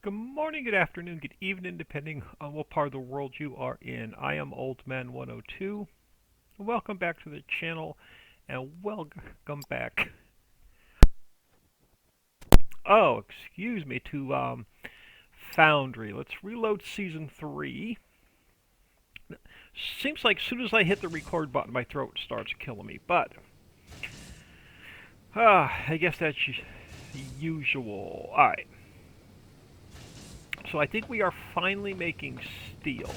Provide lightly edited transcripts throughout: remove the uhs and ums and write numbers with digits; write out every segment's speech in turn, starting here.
Good morning, good afternoon, good evening, depending on what part of the world you are in. I am Old Man 102. Welcome back to the channel, and welcome back. Oh, excuse me, to Foundry. Let's reload Season 3. Seems like as soon as I hit the record button, my throat starts killing me, but I guess that's usual. Alright. So I think we are finally making steel.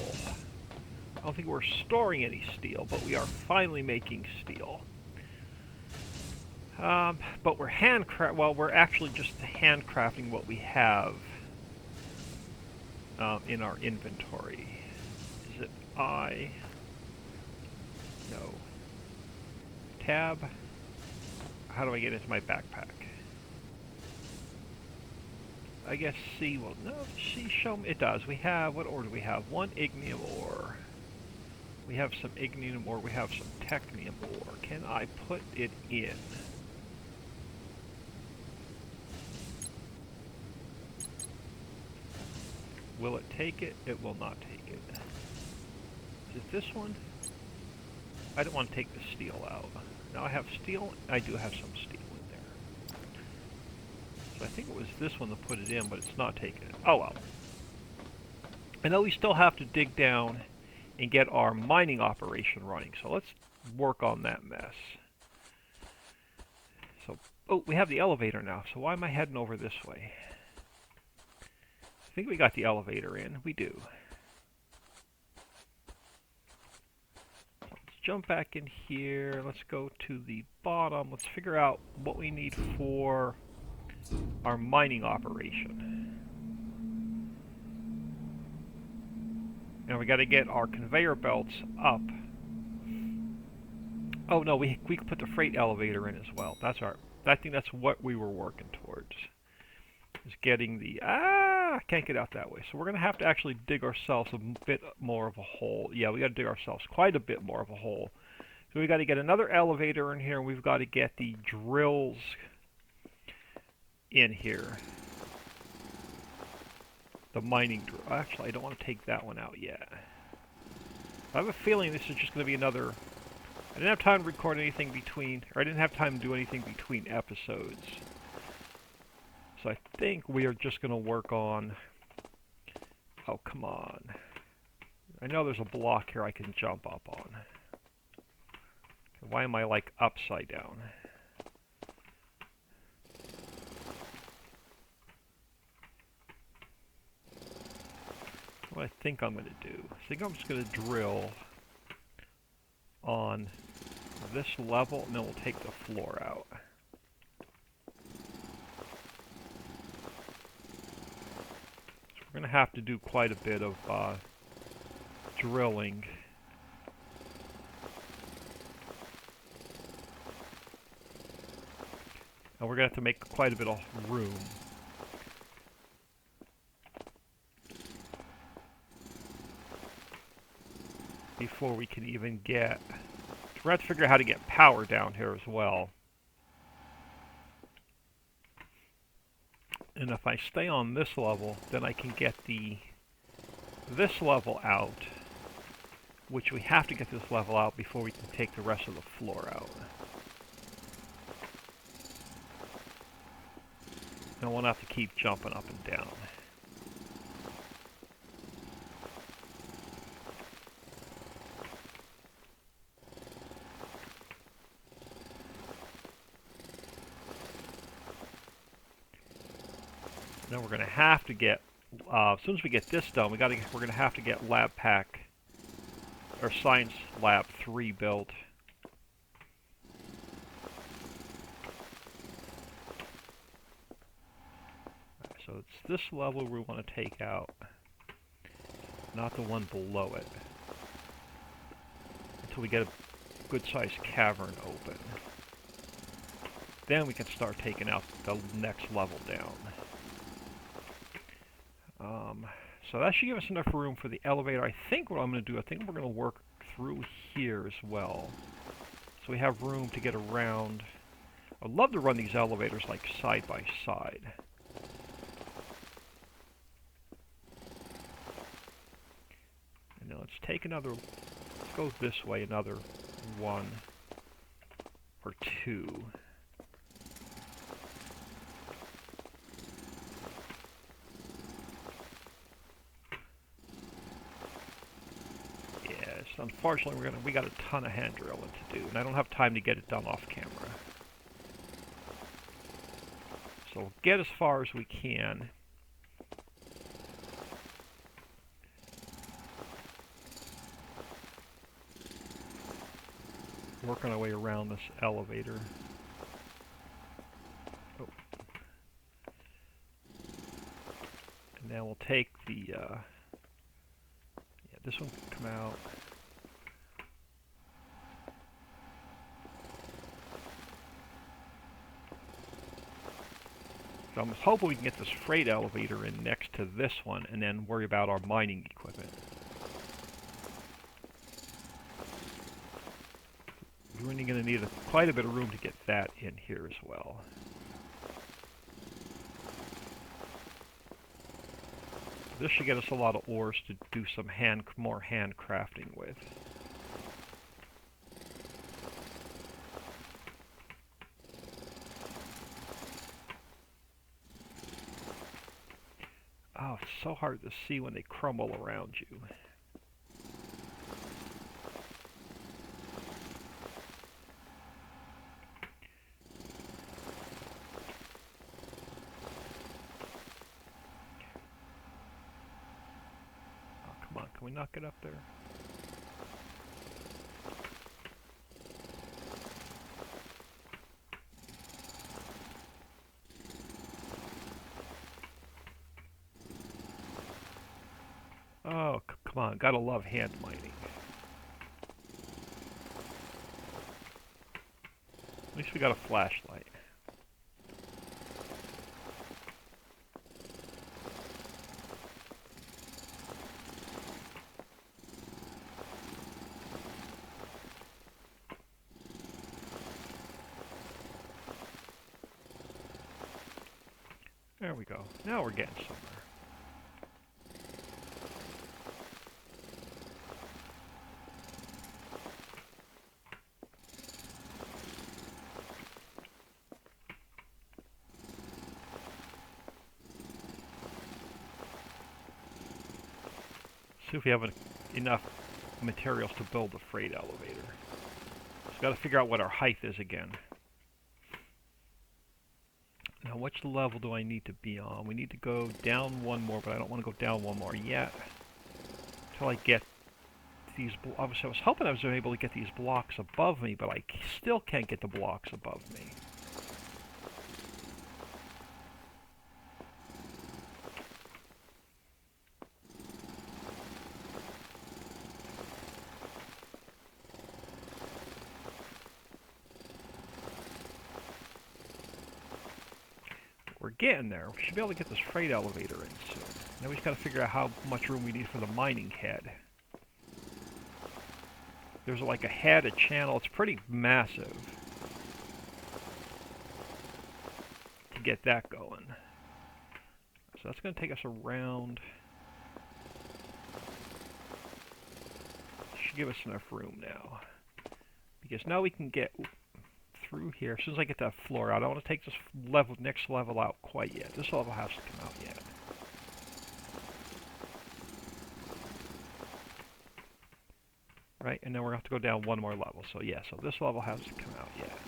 I don't think we're storing any steel, but we are finally making steel. But we're we're actually just handcrafting what we have in our inventory. Is it I? No. Tab? How do I get into my backpack? I guess C will, no, C show me, it does. We have, what ore do we have? One ignium ore. We have some ignium ore, we have some technium ore. Can I put it in? Will it take it? It will not take it. Is it this one? I don't want to take the steel out. Now I have steel, I do have some steel in there. So I think it was this one to put it in, but it's not taking it. Oh well. I know we still have to dig down and get our mining operation running, so let's work on that mess. So, oh, we have the elevator now, so why am I heading over this way? I think we got the elevator in. We do. Let's jump back in here. Let's go to the bottom. Let's figure out what we need for our mining operation. And we got to get our conveyor belts up. Oh no, we could put the freight elevator in as well. That's our. I think that's what we were working towards. Is getting the I can't get out that way. So we're gonna have to actually dig ourselves a bit more of a hole. Yeah, we got to dig ourselves quite a bit more of a hole. So we got to get another elevator in here. And we've got to get the drills in here. The mining drill. Actually, I don't want to take that one out yet. I have a feeling this is just going to be another. I didn't have time to record anything between, or I didn't have time to do anything between episodes. So I think we are just going to work on. Oh, come on. I know there's a block here I can jump up on. Why am I like upside down? What I think I'm going to do. I think I'm just going to drill on this level, and then we'll take the floor out. So we're going to have to do quite a bit of drilling. And we're going to have to make quite a bit of room. Before we can even get... We're going to have to figure out how to get power down here as well. And if I stay on this level, then I can get this level out, which we have to get this level out before we can take the rest of the floor out. And we'll have to keep jumping up and down. Then we're going to have to get, as soon as we get this done, we're going to have to get Lab Pack, or Science Lab 3 built. So it's this level we want to take out, not the one below it, until we get a good-sized cavern open. Then we can start taking out the next level down. So that should give us enough room for the elevator. I think what I'm going to do, I think we're going to work through here as well. So we have room to get around. I'd love to run these elevators like side by side. another, let's go this way another 1 or 2. Yes, unfortunately we got a ton of hand drilling to do, and I don't have time to get it done off camera. So we'll get as far as we can. Working our way around this elevator. Oh. And then we'll take the, yeah, this one can come out. So I'm hoping we can get this freight elevator in next to this one and then worry about our mining equipment. We're going to need quite a bit of room to get that in here as well. This should get us a lot of ores to do some more hand crafting with. Oh, it's so hard to see when they crumble around you. Can we not get up there? Oh, come on. Gotta love hand mining. At least we got a flashlight. There we go. Now we're getting somewhere. See if we have enough materials to build the freight elevator. Just got to figure out what our height is again. Now, which level do I need to be on? We need to go down one more, but I don't want to go down one more yet. Until I get these... Obviously, I was hoping I was able to get these blocks above me, but I still can't get the blocks above me. We're getting there. We should be able to get this freight elevator in soon. Now we just got to figure out how much room we need for the mining head. There's like a head, a channel. It's pretty massive to get that going. So that's going to take us around. Should give us enough room now. Because now we can get through here. As soon as I get that floor out, I don't want to take this next level out quite yet. This level has to come out yet. Right, and then we're going to have to go down one more level. So yeah, so this level has to come out yet.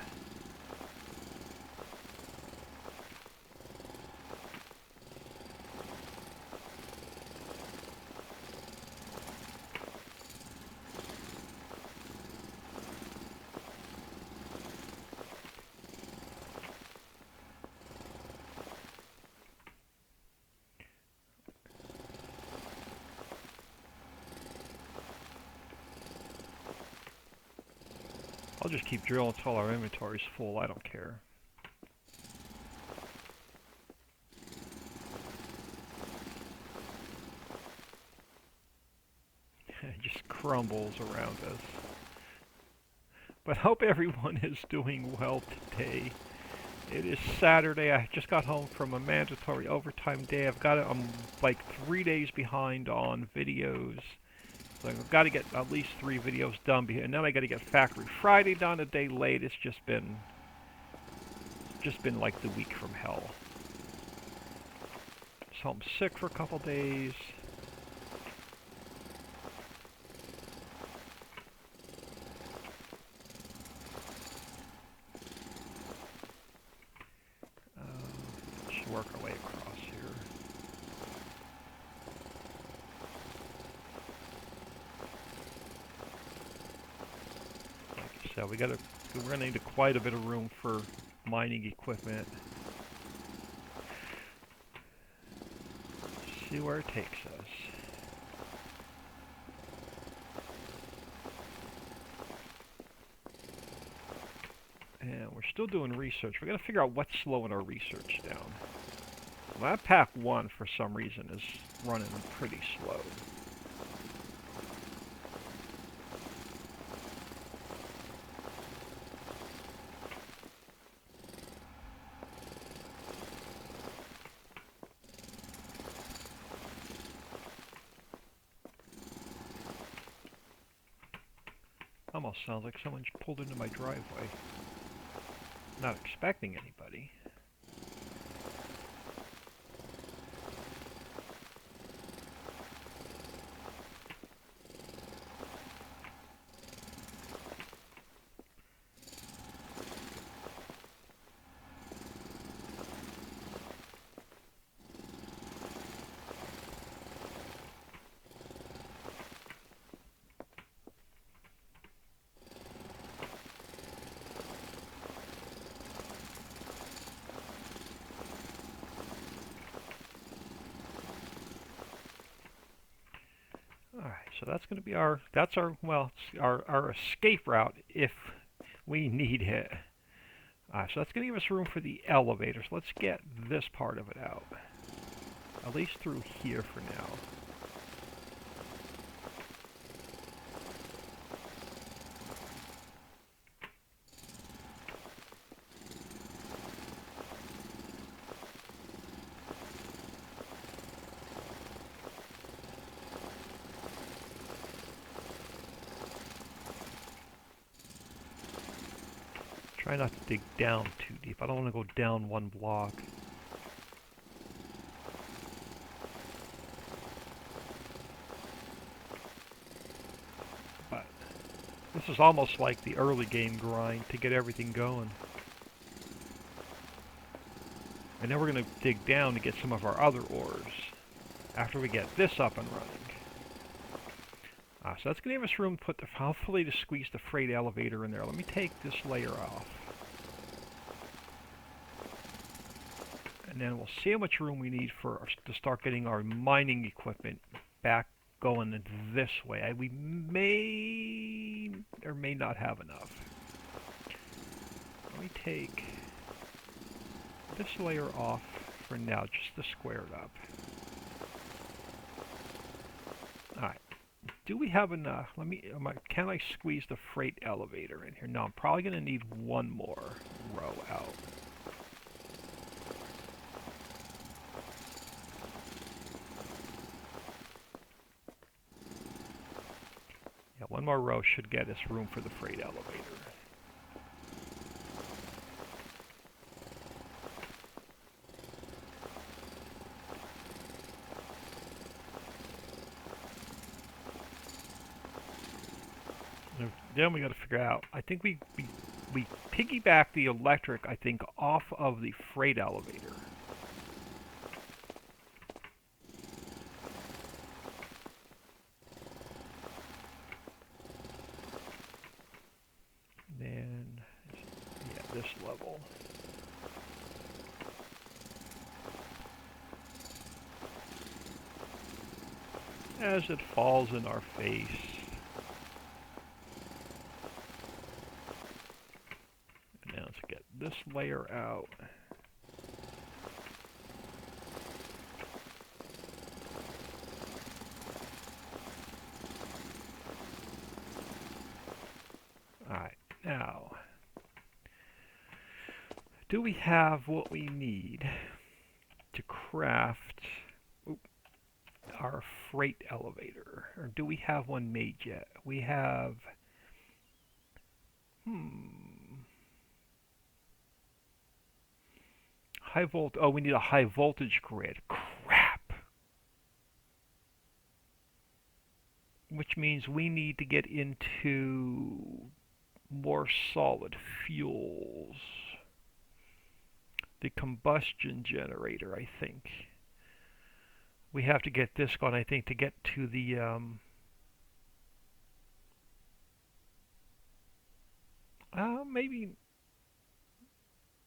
I'll just keep drilling until our inventory's full. I don't care. It just crumbles around us. But hope everyone is doing well today. It is Saturday. I just got home from a mandatory overtime day. I'm like 3 days behind on videos. So I've got to get at least 3 videos done, and then I got to get Factory Friday done a day late. It's just been like the week from hell. So I'm sick for a couple days. Let's work our way across here. Like I said, we're gonna need quite a bit of room for mining equipment. See where it takes us. And we're still doing research. We got to figure out what's slowing our research down. Lab Pack 1, for some reason, is running pretty slow. Almost sounds like someone pulled into my driveway. Not expecting anybody. Alright, so that's going to be our escape route if we need it. So that's going to give us room for the elevators. Let's get this part of it out. At least through here for now. Try not to dig down too deep. I don't want to go down one block. But this is almost like the early game grind to get everything going. And then we're going to dig down to get some of our other ores after we get this up and running. So that's going to give us room to put hopefully to squeeze the freight elevator in there. Let me take this layer off. And then we'll see how much room we need to start getting our mining equipment back going this way. We may or may not have enough. Let me take this layer off for now, just to square it up. Alright. Do we have enough? Can I squeeze the freight elevator in here? No, I'm probably going to need one more row out. Yeah, one more row should get us room for the freight elevator. Then we got to figure out. I think we piggyback the electric, I think, off of the freight elevator. Then, yeah, this level. As it falls in our face. This layer out. Alright, now, do we have what we need to craft our freight elevator. Or do we have one made yet? We have... High volt... Oh, we need a high voltage grid. Crap! Which means we need to get into more solid fuels. The combustion generator, I think. We have to get this going, I think, to get to the... maybe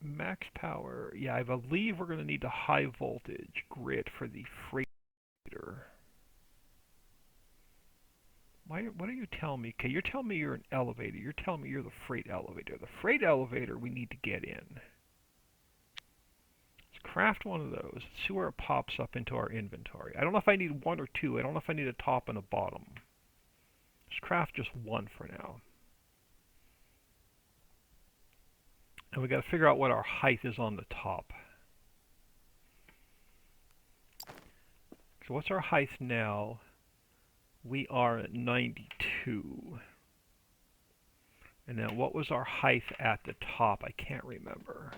max power. Yeah, I believe we're going to need a high voltage grid for the freighter. What are you telling me? Okay, you're telling me you're an elevator. You're telling me you're the freight elevator. The freight elevator we need to get in. Let's craft one of those. Let's see where it pops up into our inventory. I don't know if I need one or two. I don't know if I need a top and a bottom. Let's craft just one for now. And we got to figure out what our height is on the top. So what's our height now? We are at 92. And then what was our height at the top? I can't remember.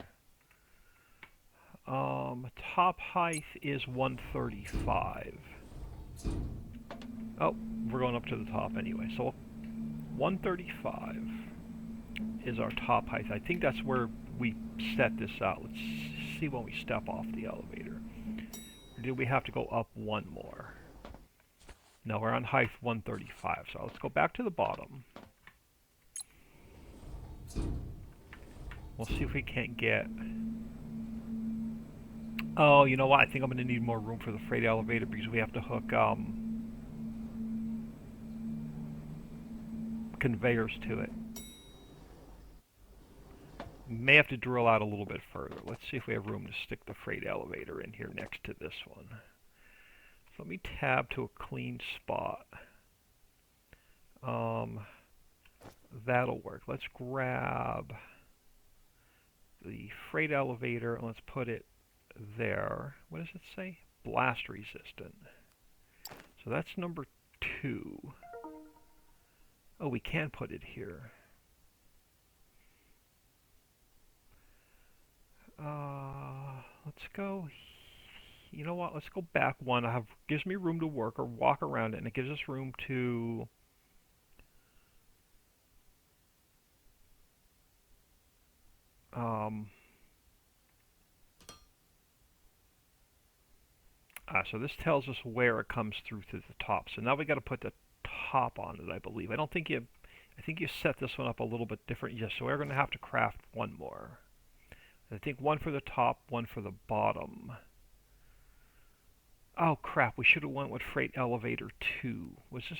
Top height is 135. Oh, we're going up to the top anyway. So 135 is our top height. I think that's where we set this out. Let's see when we step off the elevator. Or did we have to go up one more? No, we're on height 135. So let's go back to the bottom. We'll see if we can't get... Oh, you know what? I think I'm going to need more room for the freight elevator because we have to hook conveyors to it. May have to drill out a little bit further. Let's see if we have room to stick the freight elevator in here next to this one. So let me tab to a clean spot. That'll work. Let's grab the freight elevator and let's put it there. What does it say? Blast resistant. So that's number 2. Oh, we can put it here. Let's go. You know what? Let's go back one. Gives me room to work or walk around it, and it gives us room to so this tells us where it comes through to the top. So now we got to put the top on it, I believe. I think you set this one up a little bit different. Yes, so we're going to have to craft one more. I think one for the top, one for the bottom. Oh crap, we should have went with freight elevator 2. Was this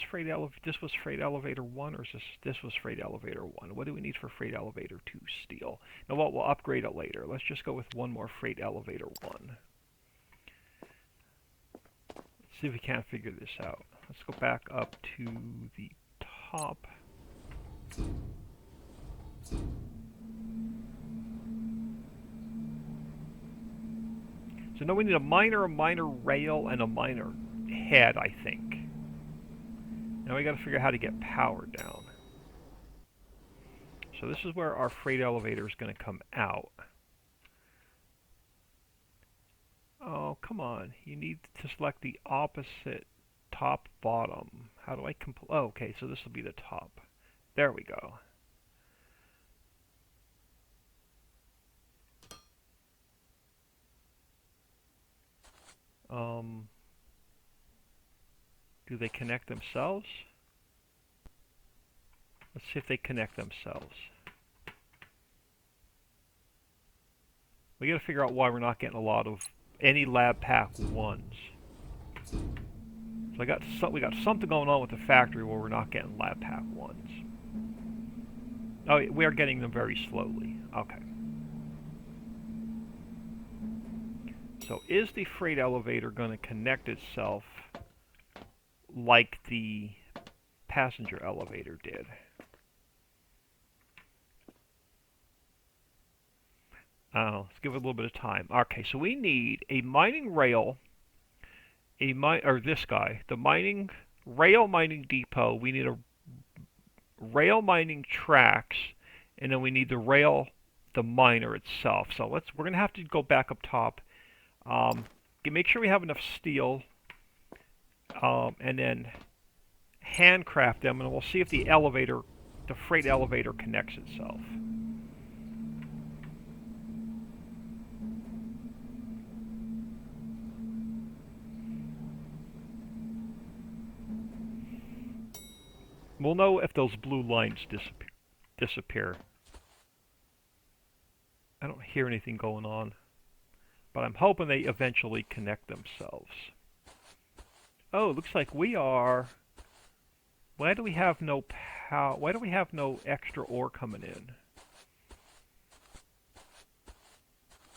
this was freight elevator 1 or is this was freight elevator 1? What do we need for freight elevator 2 steel? Now what, we'll upgrade it later. Let's just go with one more freight elevator 1. Let's see if we can't figure this out. Let's go back up to the top. So now we need a minor rail, and a minor head, I think. Now we got to figure out how to get power down. So this is where our freight elevator is going to come out. Oh, come on. You need to select the opposite top bottom. How do I oh, okay, so this will be the top. There we go. Do they connect themselves? Let's see if they connect themselves. We got to figure out why we're not getting a lot of any lab pack 1s. So we got something going on with the factory where we're not getting lab pack 1s. Oh, we are getting them very slowly. Okay. So is the freight elevator going to connect itself like the passenger elevator did? Let's give it a little bit of time. Okay, so we need a mining rail or this guy, the rail mining depot. We need a rail mining tracks, and then we need the miner itself. So we're gonna have to go back up top. Make sure we have enough steel, and then handcraft them, and we'll see if the freight elevator connects itself. We'll know if those blue lines disappear. I don't hear anything going on, but I'm hoping they eventually connect themselves. Oh, it looks like we are. Why do we have no power? Why do we have no extra ore coming in?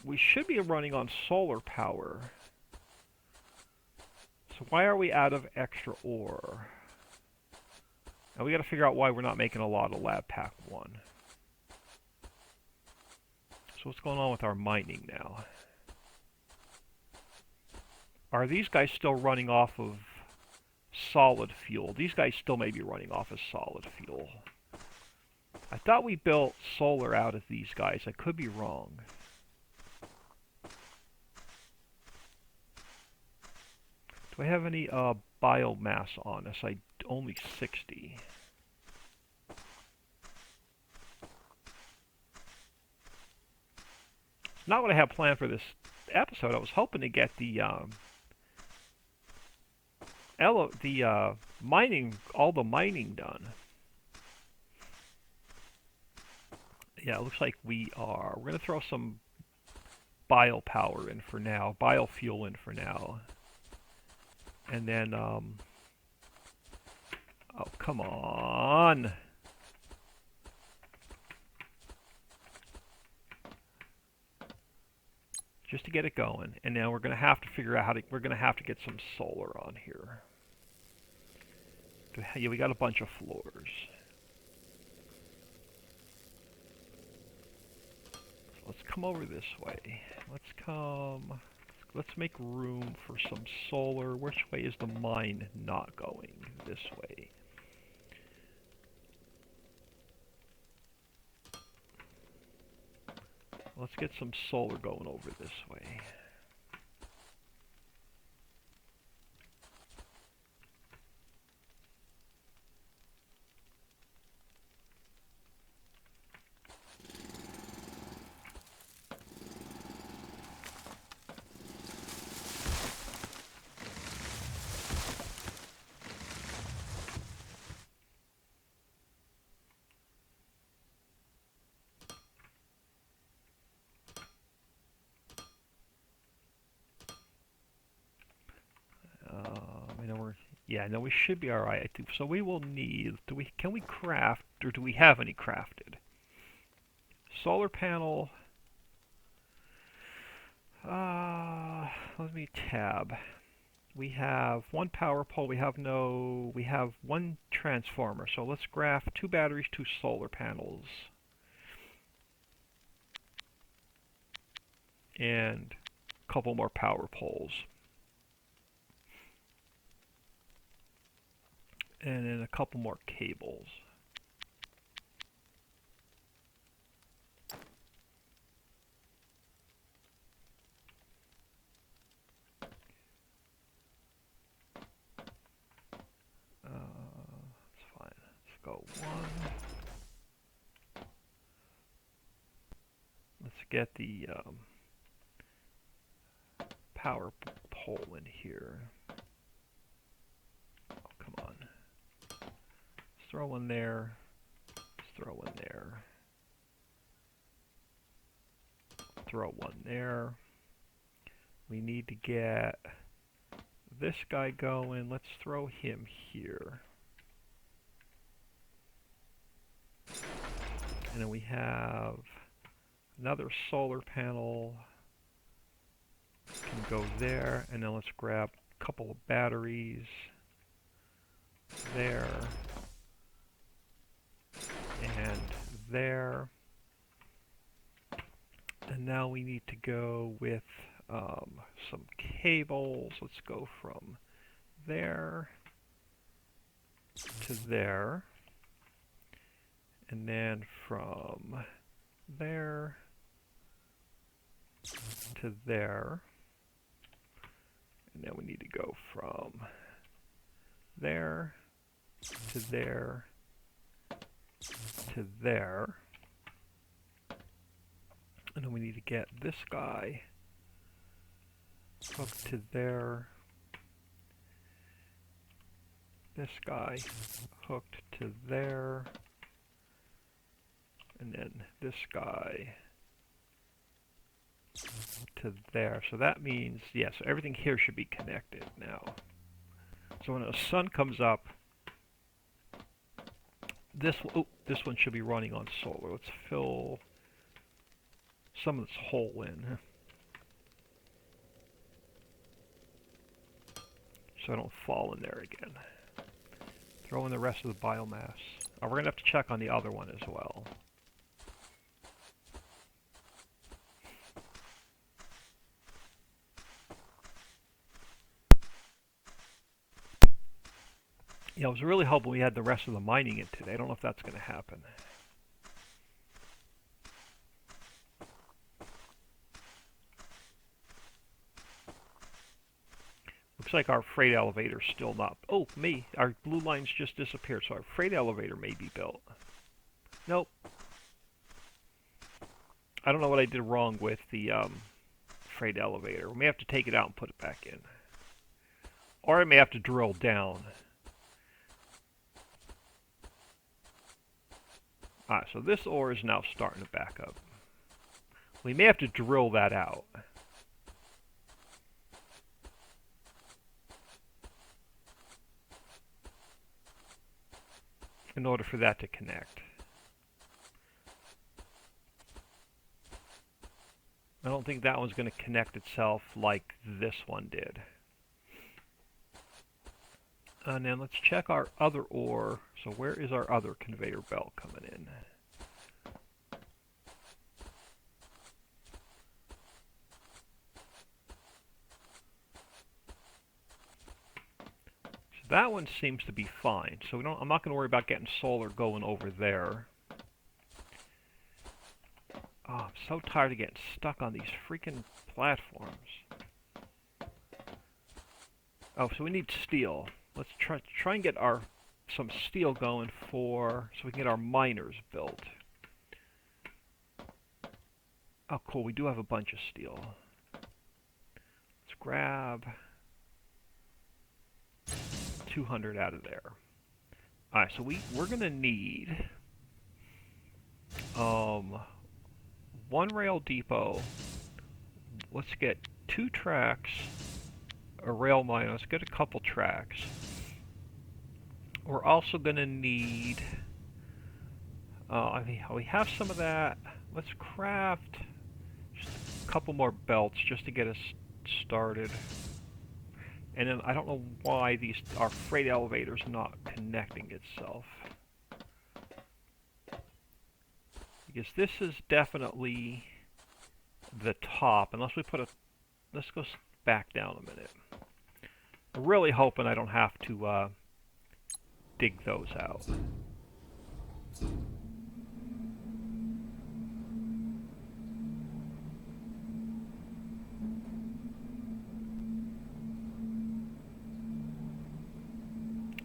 We should be running on solar power. So why are we out of extra ore? Now we got to figure out why we're not making a lot of Lab Pack 1. So what's going on with our mining now? Are these guys still running off of solid fuel? These guys still may be running off of solid fuel. I thought we built solar out of these guys. I could be wrong. Do I have any biomass on us? Only 60. Not what I had planned for this episode. I was hoping to get the all the mining done. Yeah, it looks like we are. We're gonna throw some biopower in for now, biofuel in for now, and then oh, come on. Just to get it going, and now we're going to have to figure out we're going to have to get some solar on here. Yeah, we got a bunch of floors. So let's come over this way. Let's make room for some solar. Which way is the mine not going? This way. Let's get some solar going over this way. Yeah, no, we should be alright. So we will need. Can we craft, or do we have any crafted? Solar panel. Let me tab. We have one power pole. We have one transformer. So let's craft 2 batteries, 2 solar panels, and a couple more power poles. And then a couple more cables. That's fine. Let's go 1. Let's get the power pole in here. Oh, come on. Let's throw one there. Let's throw one there. Throw one there. We need to get this guy going. Let's throw him here. And then we have another solar panel. Can go there. And then let's grab a couple of batteries there and there. And now we need to go with some cables. Let's go from there to there, and then from there to there, and then we need to go from there to there to there, and then we need to get this guy hooked to there, this guy hooked to there, and then this guy to there. So that means, yes, yeah, so everything here should be connected now. So when the sun comes up, this one should be running on solar. Let's fill some of this hole in, so I don't fall in there again. Throw in the rest of the biomass. We're going to have to check on the other one as well. Yeah, I was really hoping we had the rest of the mining in today. I don't know if that's going to happen. Looks like our freight elevator's still not... Oh, our blue lines just disappeared, so our freight elevator may be built. Nope. I don't know what I did wrong with the freight elevator. We may have to take it out and put it back in. Or I may have to drill down. So this ore is now starting to back up. We may have to drill that out. In order for that to connect. I don't think that one's going to connect itself like this one did. And then let's check our other ore. So where is our other conveyor belt coming in? So that one seems to be fine. So I'm not going to worry about getting solar going over there. Oh, I'm so tired of getting stuck on these freaking platforms. Oh, so we need steel. Let's try and get some steel going so we can get our miners built. Oh, cool. We do have a bunch of steel. Let's grab 200 out of there. All right, so we're gonna need one rail depot. Let's get 2 tracks. A rail mine. Let's get a couple tracks. We're also going to need... we have some of that. Let's craft just a couple more belts just to get us started. And then I don't know why our freight elevator's not connecting itself. Because this is definitely the top. Unless we put a... Let's go back down a minute. I'm really hoping I don't have to dig those out.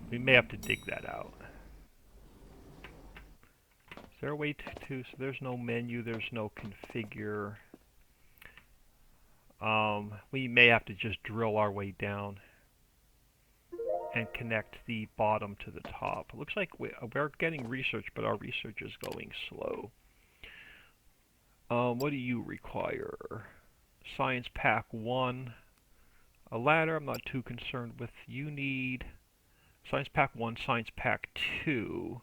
We may have to dig that out. Is there a way to so there's no menu, there's no configure. We may have to just drill our way down and connect the bottom to the top. It looks like we're getting research, but our research is going slow. What do you require? Science Pack 1. A ladder, I'm not too concerned with. You need Science Pack 1, Science Pack 2.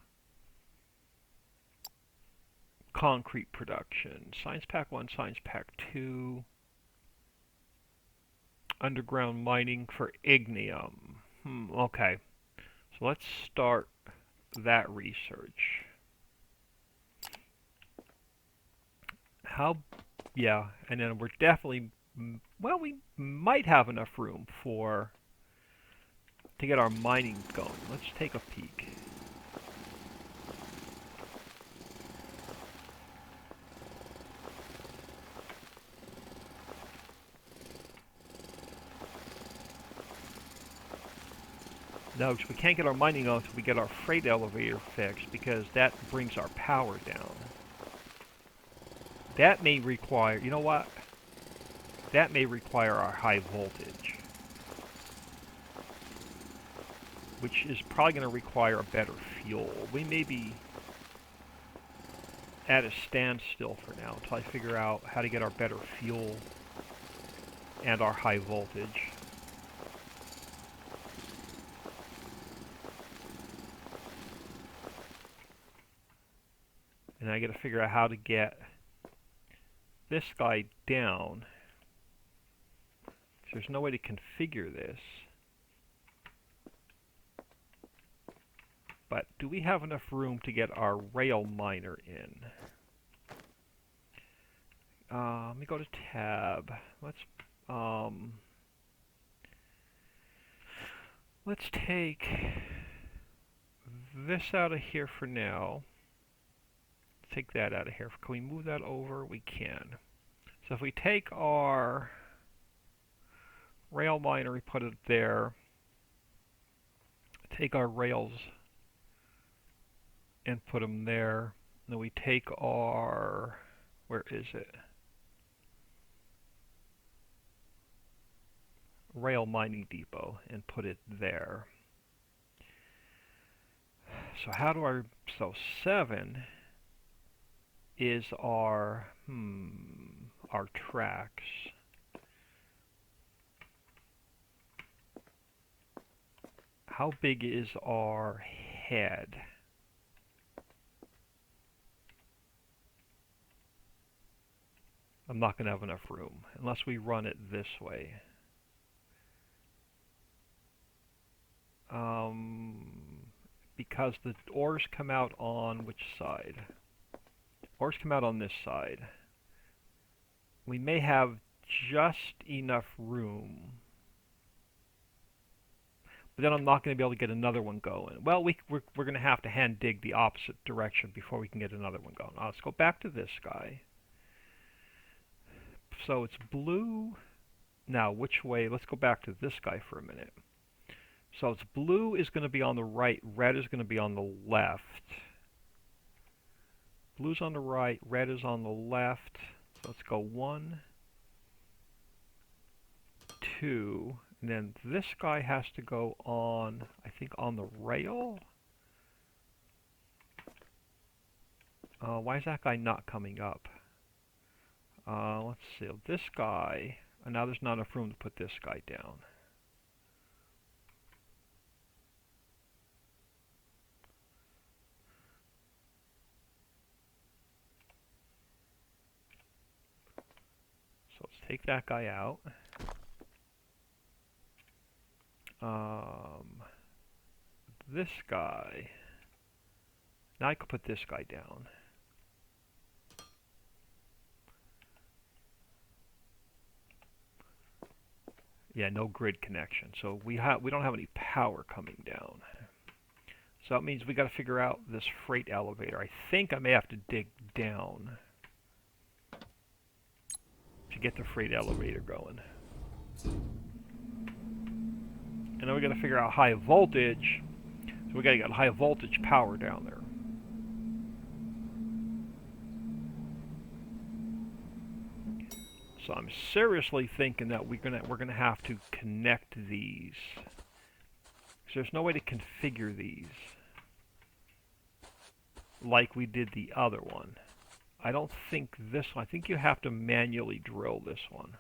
Concrete production. Science Pack 1, Science Pack 2. Underground mining for ignium. Okay. So let's start that research. Yeah, and then we're definitely well, we might have enough room to get our mining going. Let's take a peek. No, we can't get our mining on until we get our freight elevator fixed, because that brings our power down. That may require, you know what? That may require our high voltage, which is probably going to require a better fuel. We may be at a standstill for now until I figure out how to get our better fuel and our high voltage. And I got to figure out how to get this guy down. There's no way to configure this. But do we have enough room to get our rail miner in? Let me go to tab. Let's take this out of here for now. Take that out of here. Can we move that over? We can. So if we take our rail miner, we put it there. Take our rails and put them there. And then we take our, where is it? Rail mining depot and put it there. So how do I, so 7 is our tracks. How big is our head? I'm not going to have enough room unless we run it this way. Because the ores come out on which side? Ores come out on this side. We may have just enough room, but then I'm not going to be able to get another one going. Well, we're going to have to hand dig the opposite direction before we can get another one going. Now, let's go back to this guy. So it's blue. Now, which way? Let's go back to this guy for a minute. So it's blue is going to be on the right, red is going to be on the left. Blue's on the right, red is on the left. So let's go 1, 2, and then this guy has to go on, I think, on the rail. Why is that guy not coming up? Let's see, this guy, and now there's not enough room to put this guy down. So let's take that guy out. This guy, now I can put this guy down. Yeah, no grid connection. So we don't have any power coming down. So that means we got to figure out this freight elevator. I think I may have to dig down to get the freight elevator going. And then we got to figure out high voltage. So we got to get high voltage power down there. So I'm seriously thinking that we're gonna have to connect these. So there's no way to configure these like we did the other one. I don't think this one. I think you have to manually drill this one.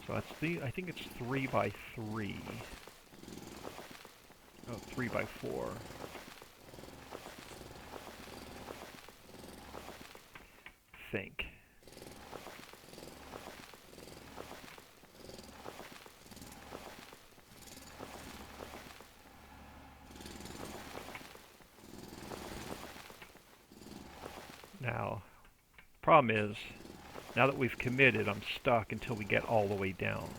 So that's I think it's 3 by 3. Oh, 3 by 4. Think. Now, problem is, now that we've committed, I'm stuck until we get all the way down.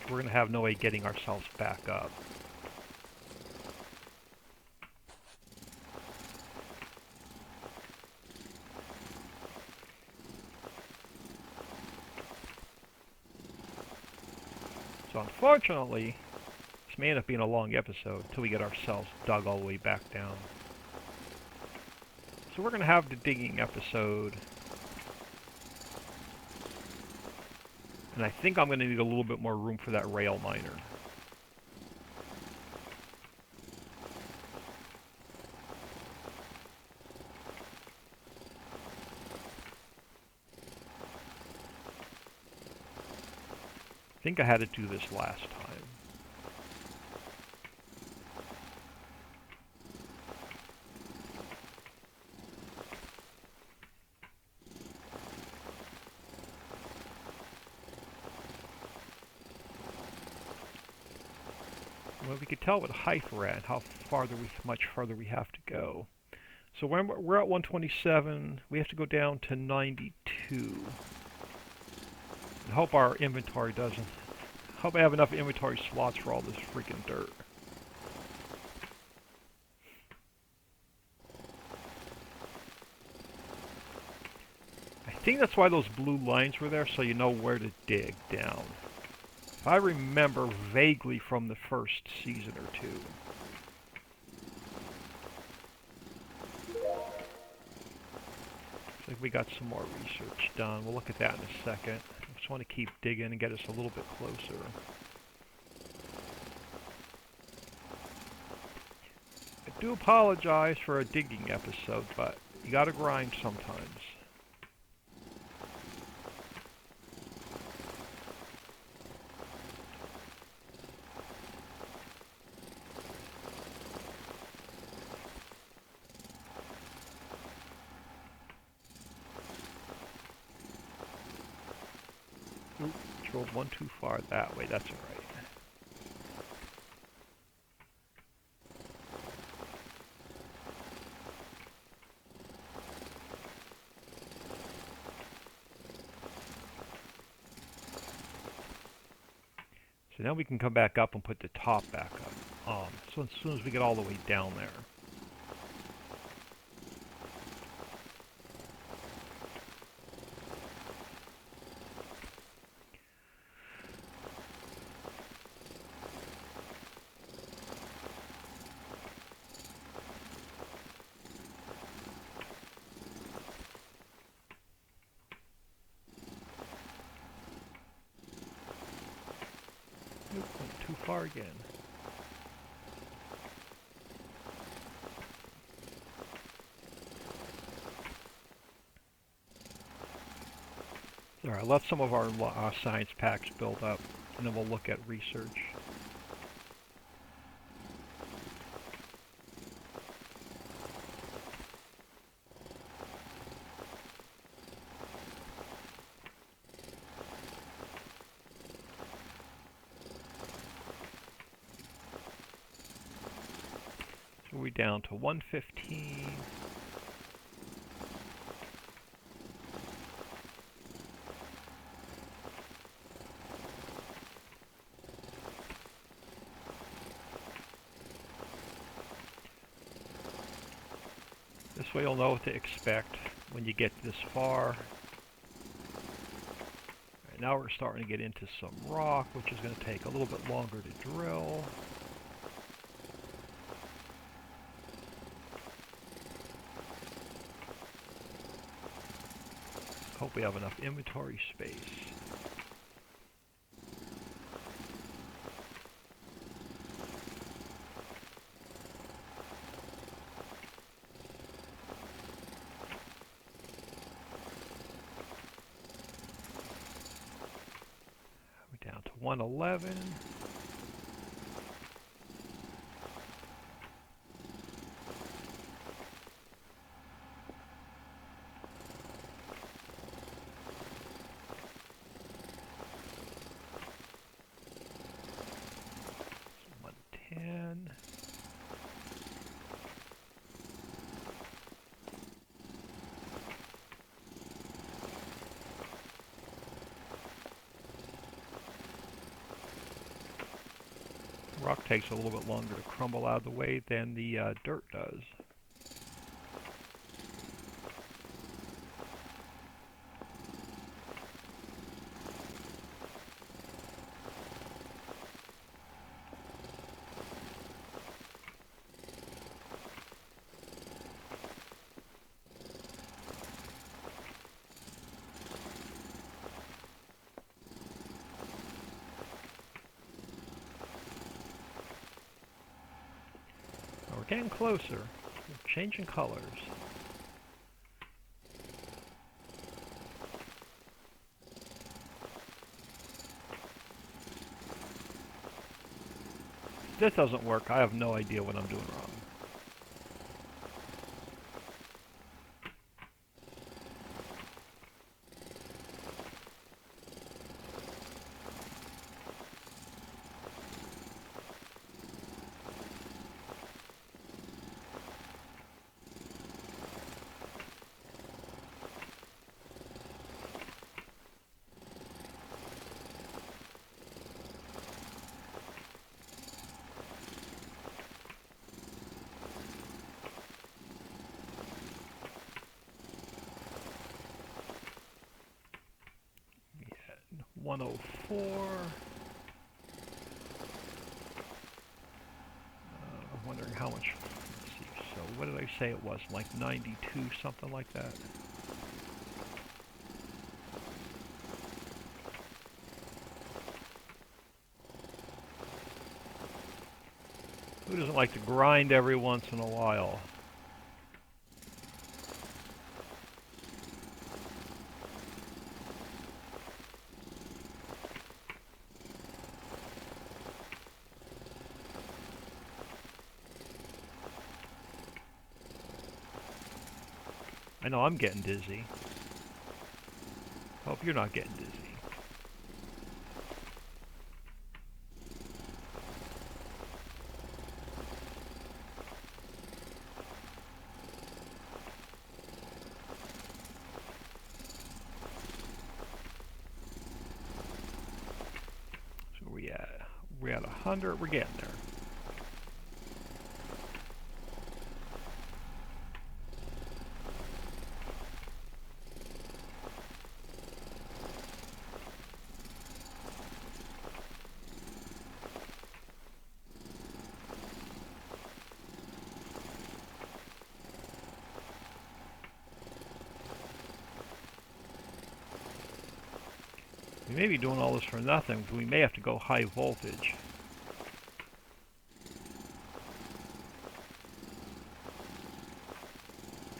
We're going to have no way getting ourselves back up. So unfortunately, this may end up being a long episode until we get ourselves dug all the way back down. So we're going to have the digging episode. And I think I'm going to need a little bit more room for that rail miner. I think I had to do this last time. Well, we could tell what height we're at, how much farther we have to go. So when we're at 127, we have to go down to 92. I hope our inventory doesn't. Hope I have enough inventory slots for all this freaking dirt. I think that's why those blue lines were there, so you know where to dig down. If I remember vaguely from the first season or two. Looks like we got some more research done. We'll look at that in a second. I just want to keep digging and get us a little bit closer. I do apologize for a digging episode, but you gotta grind sometimes. Oop, drove one too far that way, that's alright. So now we can come back up and put the top back up. So as soon as we get all the way down there. Nope, went too far again. Alright, let some of our science packs build up, and then we'll look at research. So we're down to 115. This way you'll know what to expect when you get this far. Right, now we're starting to get into some rock, which is going to take a little bit longer to drill. Hope we have enough inventory space. We're down to 111. rock takes a little bit longer to crumble out of the way than the dirt does. We're getting closer. We're changing colors. If this doesn't work, I have no idea what I'm doing wrong. We had 104. I'm wondering how much. Let's see. So what did I say it was? Like 92, something like that. Who doesn't like to grind every once in a while? I know I'm getting dizzy. Hope you're not getting dizzy. So we're at 100. We're getting there. We may be doing all this for nothing, but we may have to go high voltage.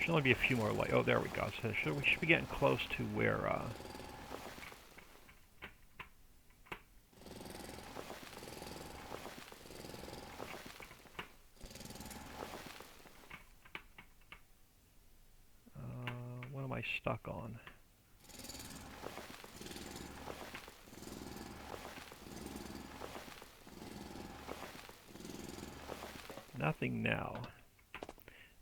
Should only be a few more light. Oh, there we go. So we should be getting close to where. What am I stuck on? Nothing now.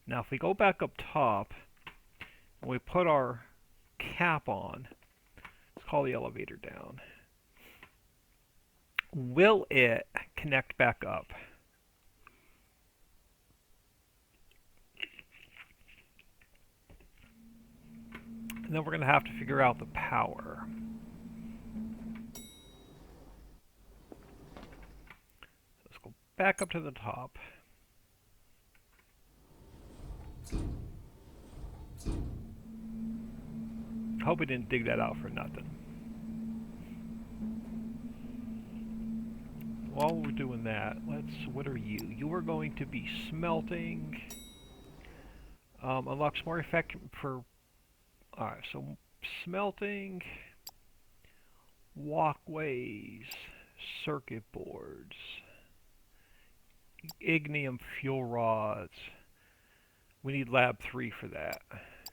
Now if we go back up top and we put our cap on, let's call the elevator down. Will it connect back up? And then we're going to have to figure out the power. Let's go back up to the top. Hope we didn't dig that out for nothing. While we're doing that, what are you? You are going to be smelting. Unlocks more effect for. Alright, so smelting, walkways, circuit boards, ignium fuel rods. We need lab 3 for that.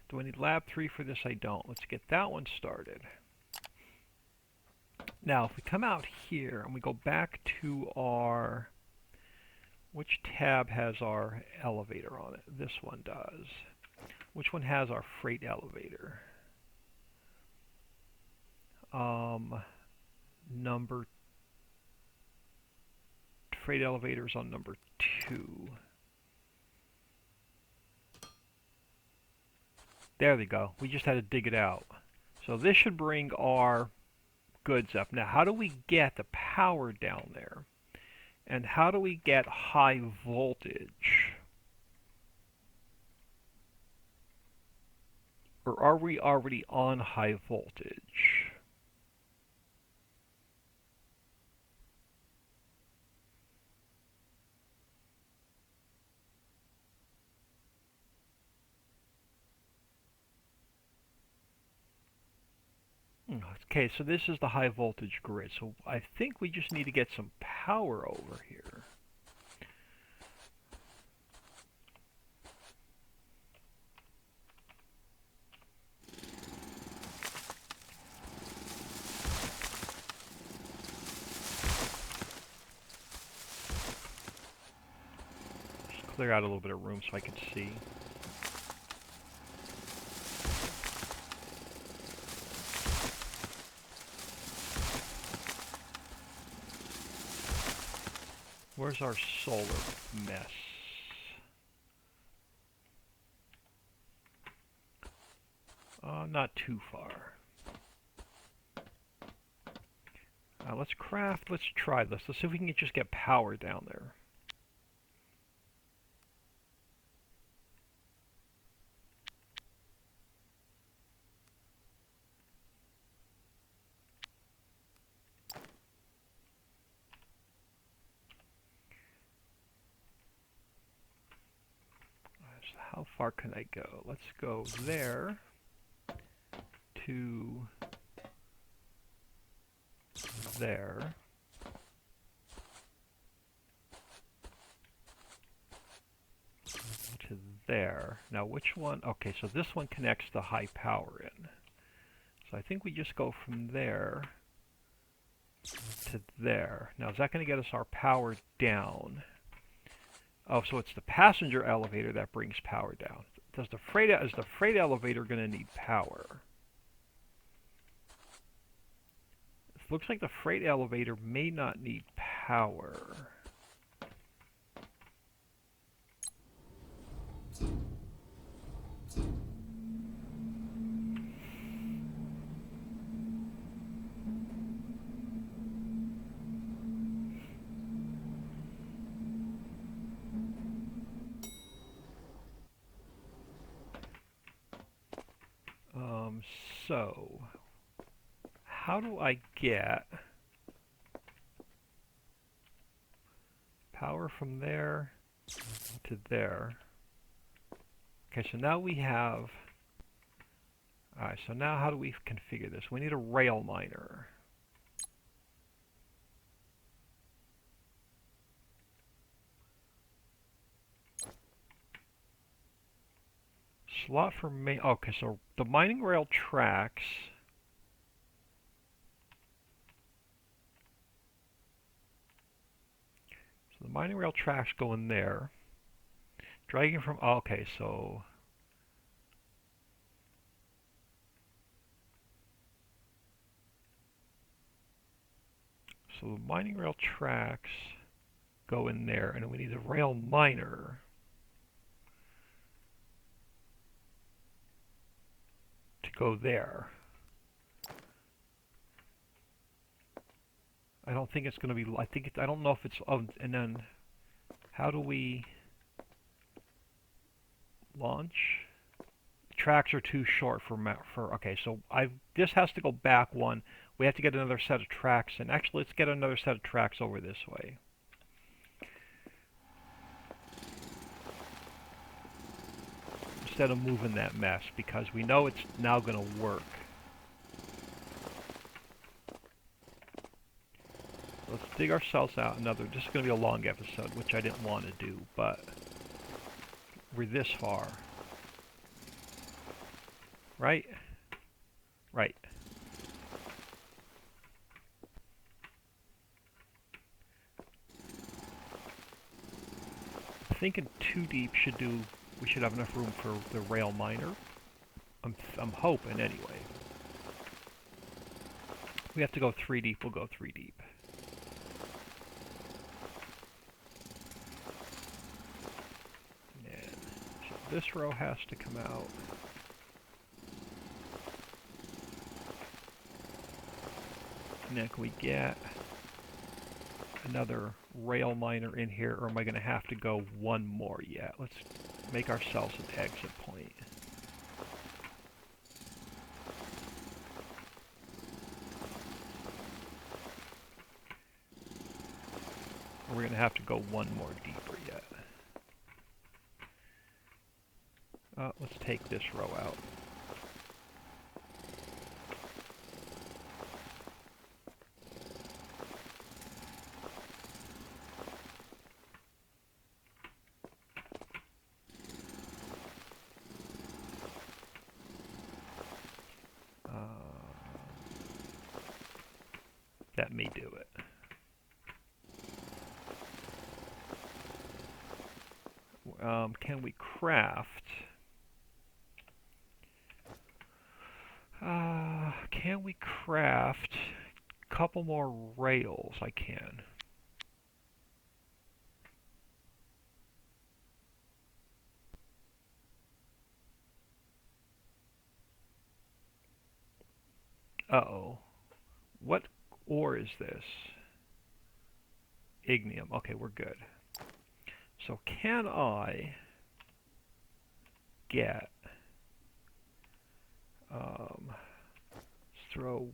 Do I need lab 3 for this? I don't. Let's get that one started. Now, if we come out here and we go back to our... Which tab has our elevator on it? This one does. Which one has our freight elevator? Number freight elevators on number 2. There they go. We just had to dig it out. So this should bring our goods up. Now, how do we get the power down there? And how do we get high voltage? Or are we already on high voltage? Okay, so this is the high voltage grid. So I think we just need to get some power over here. Just clear out a little bit of room so I can see. Where's our solar mess? Not too far. Let's try this. Let's see if we can just get power down there. How far can I go? Let's go there to there. To there. Now which one? Okay, so this one connects the high power in. So I think we just go from there to there. Now is that going to get us our power down? Oh, so it's the passenger elevator that brings power down. Is the freight elevator going to need power? It looks like the freight elevator may not need power. So, how do I get power from there to there? Okay, so now we have... Alright, so now how do we configure this? We need a rail miner. Slot for main... Okay, so the mining rail tracks... So the mining rail tracks go in there. Dragging from... Okay, so... So the mining rail tracks go in there, and we need a rail miner to go there. I don't think it's going to be... I don't know if it's... Oh, and then how do we launch? Tracks are too short for okay, so this has to go back one. We have to get another set of tracks, and actually let's get another set of tracks over this way. Instead of moving that mess, because we know it's now going to work. Let's dig ourselves out another... This is going to be a long episode, which I didn't want to do, but we're this far. Right? Right. I think in 2 deep we should have enough room for the rail miner. I'm hoping anyway. We have to go 3 deep, we'll go 3 deep. this row has to come out. And then can we get another rail miner in here, or am I going to have to go one more yet? Let's make ourselves an exit point. We're going to have to go one more deeper yet. Let's take this row out. That may do it. Can we craft? Can we craft a couple more rails? I can. Uh-oh. What ore is this? Ignium. Okay, we're good. So can I get, let's throw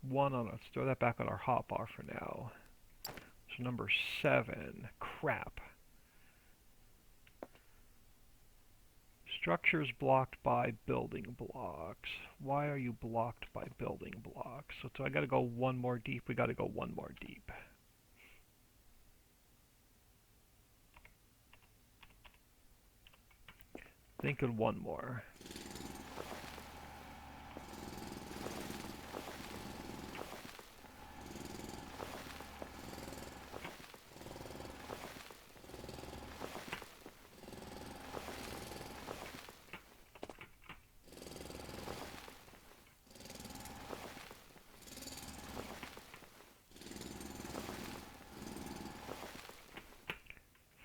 one on, let's throw that back on our hotbar for now. So number 7, crap. Structures blocked by building blocks. Why are you blocked by building blocks? So I gotta go one more deep, we gotta go one more deep. Thinking one more.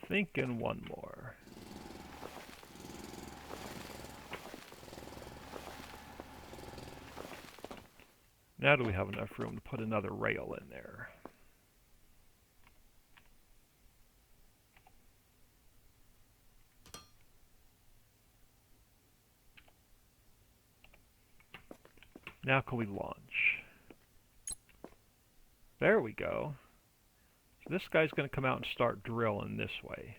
Thinking one more. Now do we have enough room to put another rail in there? Now can we launch? There we go. So this guy's going to come out and start drilling this way.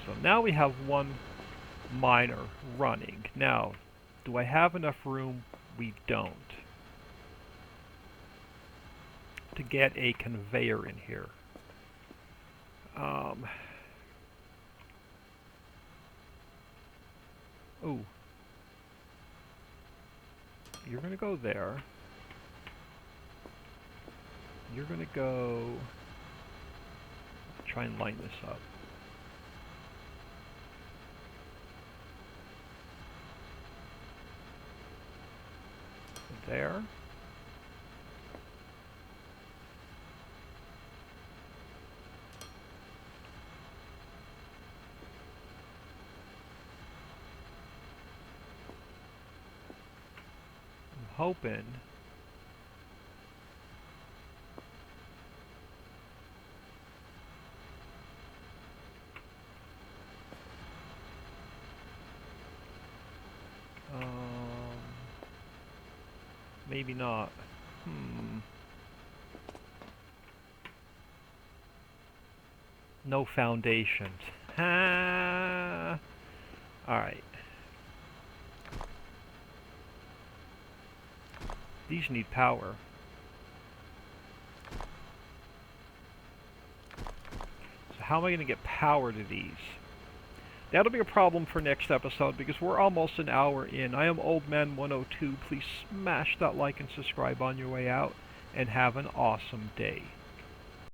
So now we have one miner running. Now, do I have enough room? We don't. To get a conveyor in here. Ooh. You're going to go there. You're going to go... Try and line this up. There. I'm hoping maybe not. No foundations. Ha! Alright. These need power. So how am I going to get power to these? That'll be a problem for next episode because we're almost an hour in. I am OldMan102. Please smash that like and subscribe on your way out and have an awesome day.